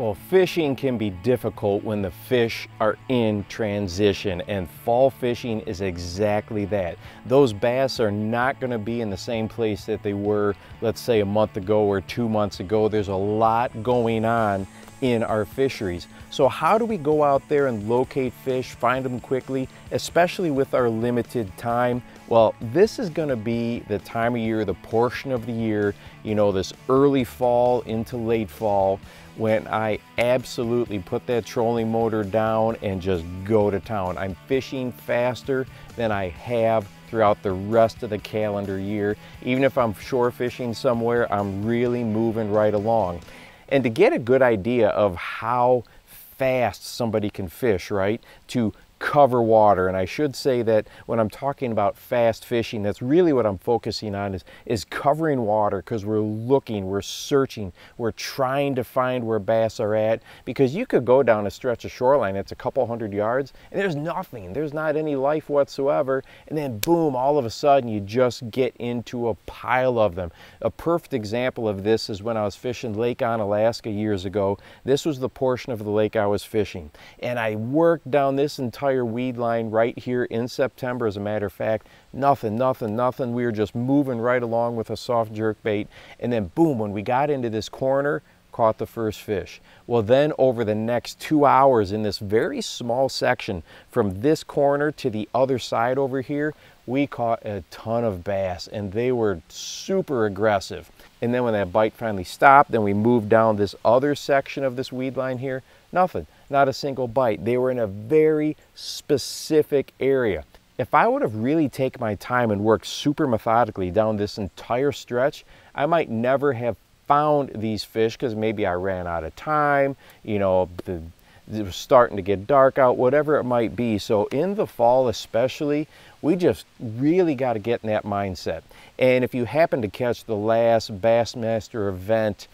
Well, fishing can be difficult when the fish are in transition, and fall fishing is exactly that. Those bass are not going to be in the same place that they were, let's say, a month ago or 2 months ago. There's a lot going on in our fisheries. So how do we go out there and locate fish, find them quickly, especially with our limited time? Well, this is going to be the time of year, the portion of the year, you know, this early fall into late fall, when I absolutely put that trolling motor down and just go to town. I'm fishing faster than I have throughout the rest of the calendar year. Even if I'm shore fishing somewhere, I'm really moving right along. And to get a good idea of how fast somebody can fish, right, to cover water, and I should say that when I'm talking about fast fishing, that's really what I'm focusing on is covering water, because we're looking, we're searching, we're trying to find where bass are at, because you could go down a stretch of shoreline that's a couple hundred yards and there's nothing, there's not any life whatsoever, and then boom, all of a sudden you just get into a pile of them. A perfect example of this is when I was fishing Lake Onalaska years ago. This was the portion of the lake I was fishing, and I worked down this entire weed line right here in September. As a matter of fact, nothing. We were just moving right along with a soft jerk bait, and then boom, when we got into this corner, caught the first fish. Well, then over the next 2 hours in this very small section from this corner to the other side over here, we caught a ton of bass, and they were super aggressive. And then when that bite finally stopped, then we moved down this other section of this weed line here, nothing, not a single bite. They were in a very specific area. If I would have really taken my time and worked super methodically down this entire stretch, I might never have found these fish, because maybe I ran out of time, you know, it was starting to get dark out, whatever it might be. So in the fall especially, we just really got to get in that mindset. And if you happen to catch the last Bassmaster event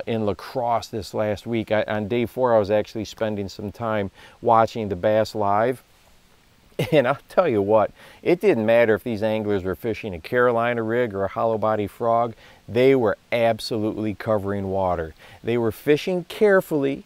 in La Crosse this last week, on day 4 I was actually spending some time watching the bass live. And I'll tell you what, it didn't matter if these anglers were fishing a Carolina rig or a hollow body frog, they were absolutely covering water. They were fishing carefully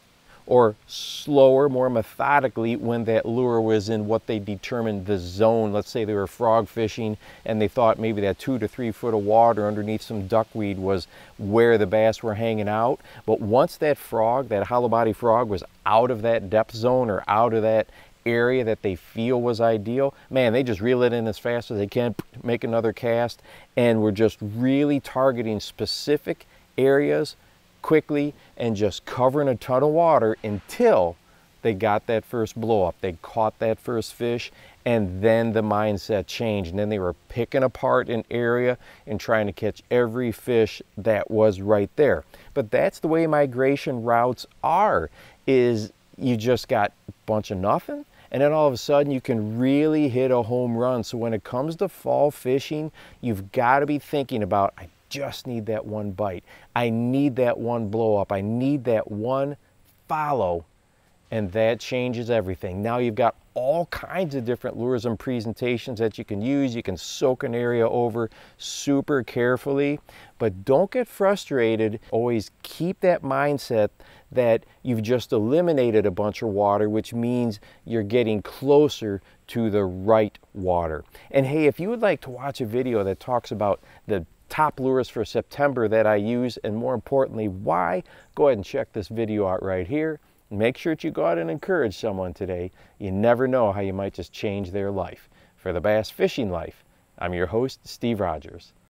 or slower, more methodically, when that lure was in what they determined the zone. Let's say they were frog fishing and they thought maybe that 2 to 3 foot of water underneath some duckweed was where the bass were hanging out. But once that frog, that hollow body frog, was out of that depth zone or out of that area that they feel was ideal, man, they just reel it in as fast as they can, make another cast, and we're just really targeting specific areas quickly and just covering a ton of water until they got that first blow up. They caught that first fish, and then the mindset changed, and then they were picking apart an area and trying to catch every fish that was right there. But that's the way migration routes are, is you just got a bunch of nothing, and then all of a sudden you can really hit a home run. So when it comes to fall fishing, you've got to be thinking about, I just need that one bite, I need that one blow up, I need that one follow, and that changes everything. Now you've got all kinds of different lures and presentations that you can use. You can soak an area over super carefully, but don't get frustrated. Always keep that mindset that you've just eliminated a bunch of water, which means you're getting closer to the right water. And hey, if you would like to watch a video that talks about the top lures for September that I use, and more importantly, why, go ahead and check this video out right here. Make sure that you go out and encourage someone today. You never know how you might just change their life. For the Bass Fishing Life, I'm your host, Steve Rogers.